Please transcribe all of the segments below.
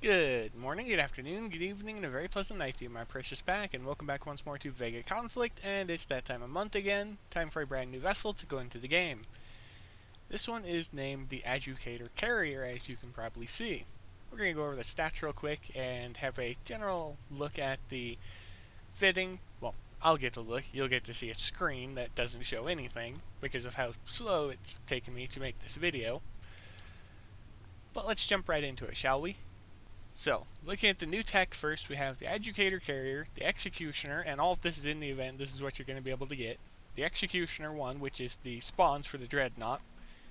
Good morning, good afternoon, good evening, and a very pleasant night to you, my precious pack, and welcome back once more to Vega Conflict, and it's that time of month again, time for a brand new vessel to go into the game. This one is named the Adjudicator Carrier, as you can probably see. We're going to go over the stats real quick and have a general look at the fitting. Well, I'll get to look, you'll get to see a screen that doesn't show anything because of how slow it's taken me to make this video. But let's jump right into it, shall we? So, looking at the new tech first, we have the Adjudicator Carrier, the Executioner, and all of this is in the event, this is what you're going to be able to get. The Executioner one, which is the spawns for the Dreadnought.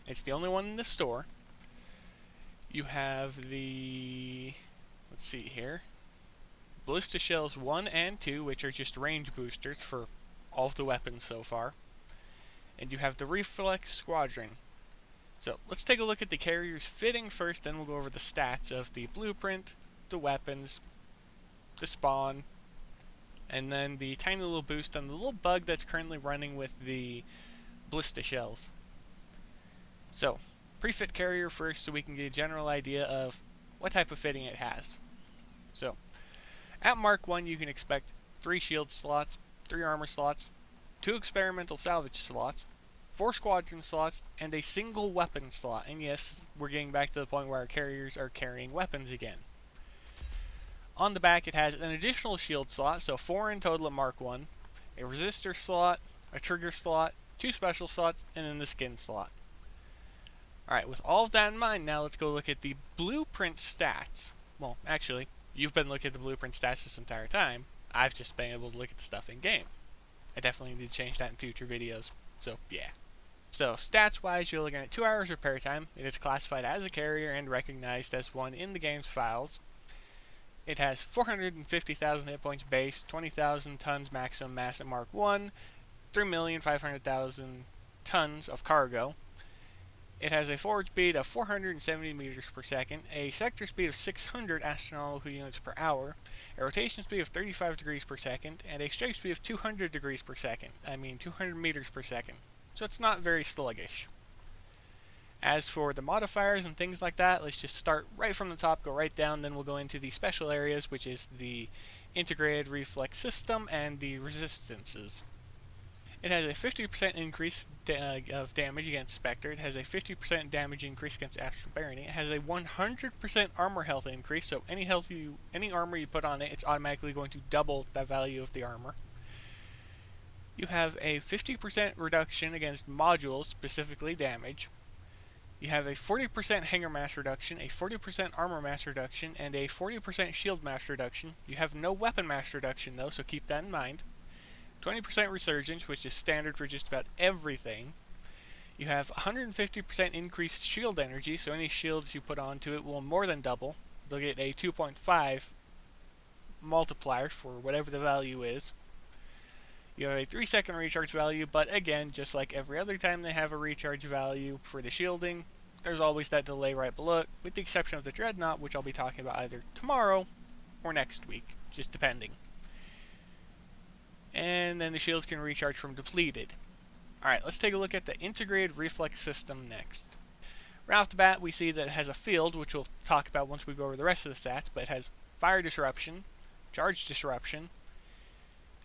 It's the only one in the store. You have the, let's see here, Ballistic Shells 1 and 2, which are just range boosters for all of the weapons so far. And you have the Reflex Squadron. So let's take a look at the carrier's fitting first, then we'll go over the stats of the blueprint, the weapons, the spawn, and then the tiny little boost on the little bug that's currently running with the Ballistic Shells. So, pre-fit carrier first so we can get a general idea of what type of fitting it has. So, at Mark 1 you can expect 3 shield slots, 3 armor slots, 2 experimental salvage slots, 4 squadron slots, and a single weapon slot. And yes, we're getting back to the point where our carriers are carrying weapons again. On the back it has an additional shield slot, so 4 in total at Mark 1, a resistor slot, a trigger slot, 2 special slots, and then the skin slot. Alright, with all of that in mind, now let's go look at the blueprint stats. Well, actually, you've been looking at the blueprint stats this entire time. I've just been able to look at the stuff in game. I definitely need to change that in future videos, so yeah. So, stats-wise, you're looking at 2 hours repair time. It is classified as a carrier and recognized as one in the game's files. It has 450,000 hit points base, 20,000 tons maximum mass at Mark 1, 3,500,000 tons of cargo. It has a forward speed of 470 meters per second, a sector speed of 600 astronomical units per hour, a rotation speed of 35 degrees per second, and a strike speed of 200 degrees per second. 200 meters per second. So it's not very sluggish. As for the modifiers and things like that, let's just start right from the top, go right down, then we'll go into the special areas, which is the integrated reflex system and the resistances. It has a 50% increase of damage against Spectre. It has a 50% damage increase against Astral Barony. It has a 100% armor health increase, so any armor you put on it, it's automatically going to double the value of the armor. You have a 50% reduction against modules, specifically damage. You have a 40% hanger mass reduction, a 40% armor mass reduction, and a 40% shield mass reduction. You have no weapon mass reduction though, so keep that in mind. 20% resurgence, which is standard for just about everything. You have 150% increased shield energy, so any shields you put onto it will more than double. They'll get a 2.5 multiplier for whatever the value is. You have a 3-second recharge value, but again, just like every other time they have a recharge value for the shielding, there's always that delay right below it, with the exception of the Dreadnought, which I'll be talking about either tomorrow or next week, just depending. And then the shields can recharge from depleted. Alright, let's take a look at the integrated reflex system next. Right off the bat, we see that it has a field, which we'll talk about once we go over the rest of the stats, but it has fire disruption, charge disruption,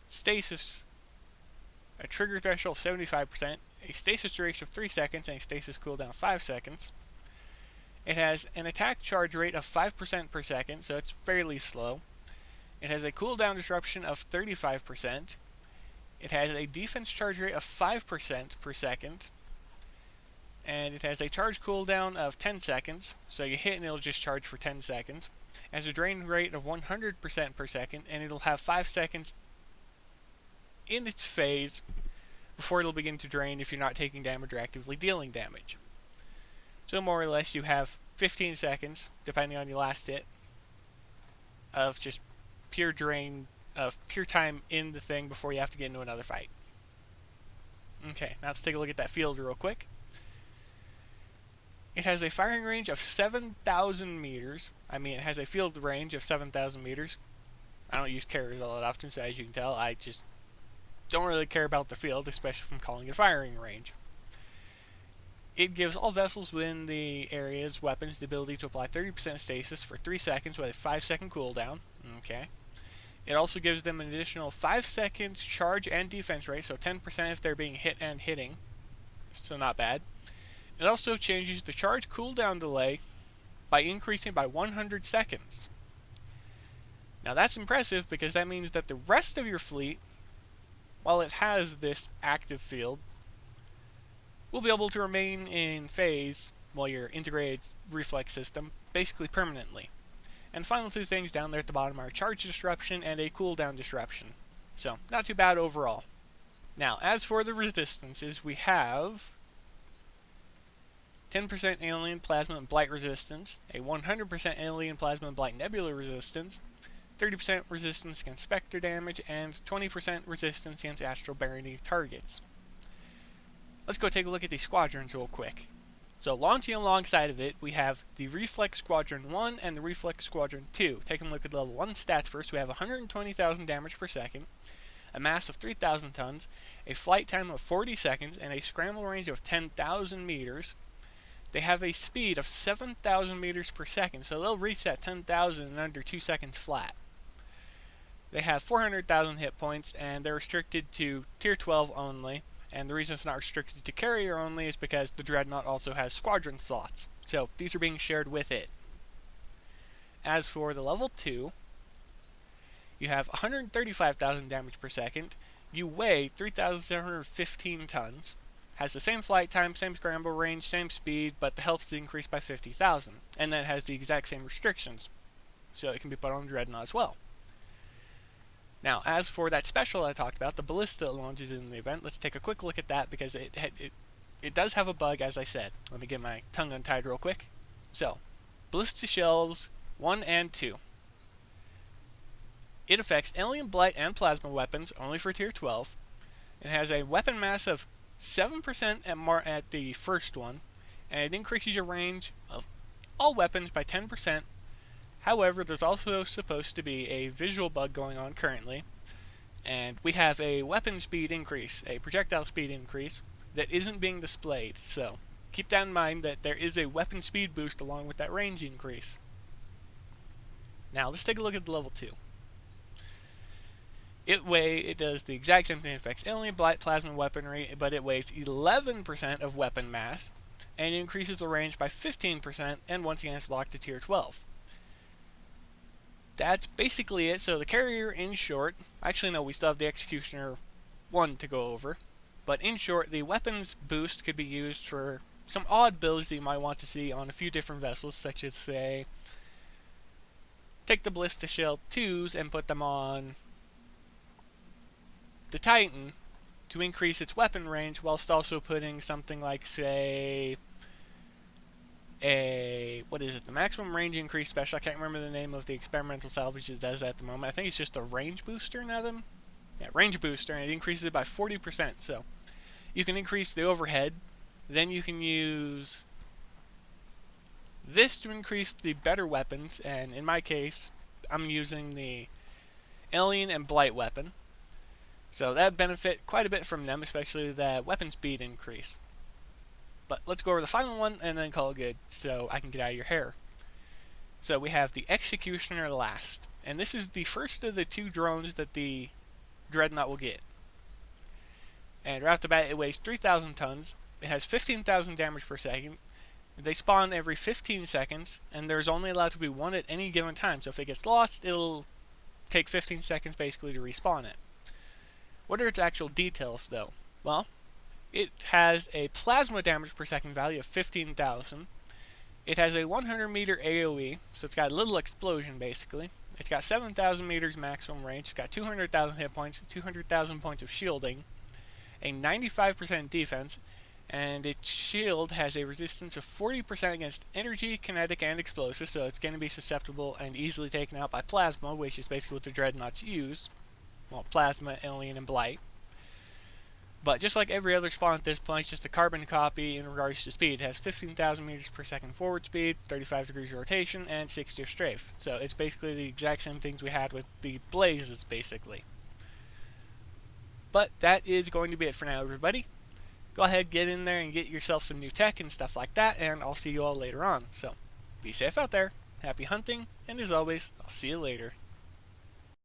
stasis, a trigger threshold of 75%, a stasis duration of 3 seconds, and a stasis cooldown of 5 seconds. It has an attack charge rate of 5% per second, so it's fairly slow. It has a cooldown disruption of 35%. It has a defense charge rate of 5% per second. And it has a charge cooldown of 10 seconds, so you hit and it'll just charge for 10 seconds. It has a drain rate of 100% per second, and it'll have 5 seconds in its phase before it'll begin to drain if you're not taking damage or actively dealing damage. So more or less you have 15 seconds, depending on your last hit, of just pure drain, of pure time in the thing before you have to get into another fight. Okay, now let's take a look at that field real quick. It has a firing range of 7,000 meters. It has a field range of 7,000 meters. I don't use carriers all that often, so as you can tell, I just don't really care about the field, especially if I'm calling it firing range. It gives all vessels within the area's weapons the ability to apply 30% stasis for 3 seconds with a 5-second cooldown. Okay. It also gives them an additional 5 seconds charge and defense rate, so 10% if they're being hit and hitting. So not bad. It also changes the charge cooldown delay by increasing by 100 seconds. Now that's impressive because that means that the rest of your fleet, while it has this active field, will be able to remain in phase while your integrated reflex system basically permanently. And final two things down there at the bottom are charge disruption and a cooldown disruption. So not too bad overall. Now as for the resistances, we have 10% alien plasma and blight resistance, a 100% alien plasma and blight nebula resistance, 30% resistance against spectre damage, and 20% resistance against astral barony targets. Let's go take a look at these squadrons real quick. So launching alongside of it, we have the Reflex Squadron 1 and the Reflex Squadron 2. Taking a look at level 1 stats first, we have 120,000 damage per second, a mass of 3,000 tons, a flight time of 40 seconds, and a scramble range of 10,000 meters. They have a speed of 7,000 meters per second, so they'll reach that 10,000 in under 2 seconds flat. They have 400,000 hit points, and they're restricted to Tier 12 only. And the reason it's not restricted to carrier only is because the Dreadnought also has squadron slots. So these are being shared with it. As for the level 2, you have 135,000 damage per second. You weigh 3,715 tons. Has the same flight time, same scramble range, same speed, but the health is increased by 50,000. And then it has the exact same restrictions. So it can be put on Dreadnought as well. Now, as for that special I talked about, the Ballista launches in the event, let's take a quick look at that because it does have a bug, as I said. Let me get my tongue untied real quick. So, Ballista Shells 1 and 2. It affects alien blight and plasma weapons only for Tier 12. It has a weapon mass of 7% at the first one, and it increases your range of all weapons by 10%. However, there's also supposed to be a visual bug going on currently, and we have a weapon speed increase, a projectile speed increase, that isn't being displayed, so keep that in mind that there is a weapon speed boost along with that range increase. Now, let's take a look at the level 2. It does the exact same thing. It affects alien blight plasma weaponry, but it weighs 11% of weapon mass, and it increases the range by 15%, and once again it's locked to Tier 12. That's basically it. So the carrier, in short, actually no, we still have the Executioner 1 to go over, but in short, the weapons boost could be used for some odd builds that you might want to see on a few different vessels, such as, say, take the Ballista Shell 2s and put them on the Titan to increase its weapon range, whilst also putting something like, say, the maximum range increase special. I can't remember the name of the experimental salvage that does that at the moment. I think it's just a range booster now then. Yeah, range booster, and it increases it by 40%. So you can increase the overhead. Then you can use this to increase the better weapons, and in my case, I'm using the alien and blight weapon. So that benefit quite a bit from them, especially that weapon speed increase. But let's go over the final one and then call it good so I can get out of your hair. So we have the Executioner last. And this is the first of the 2 drones that the Dreadnought will get. And right off the bat, it weighs 3,000 tons. It has 15,000 damage per second. They spawn every 15 seconds, and there's only allowed to be one at any given time. So if it gets lost, it'll take 15 seconds basically to respawn it. What are its actual details, though? Well, it has a plasma damage per second value of 15,000. It has a 100 meter AoE, so it's got a little explosion basically. It's got 7,000 meters maximum range. It's got 200,000 hit points, 200,000 points of shielding, a 95% defense, and its shield has a resistance of 40% against energy, kinetic, and explosives, so it's going to be susceptible and easily taken out by plasma, which is basically what the Dreadnoughts use. Well, plasma, alien, and blight. But just like every other spawn at this point, it's just a carbon copy in regards to speed. It has 15,000 meters per second forward speed, 35 degrees rotation, and 60 of strafe. So it's basically the exact same things we had with the Blazes, basically. But that is going to be it for now, everybody. go ahead, get in there and get yourself some new tech and stuff like that, and I'll see you all later on. So, be safe out there, happy hunting, and as always, I'll see you later.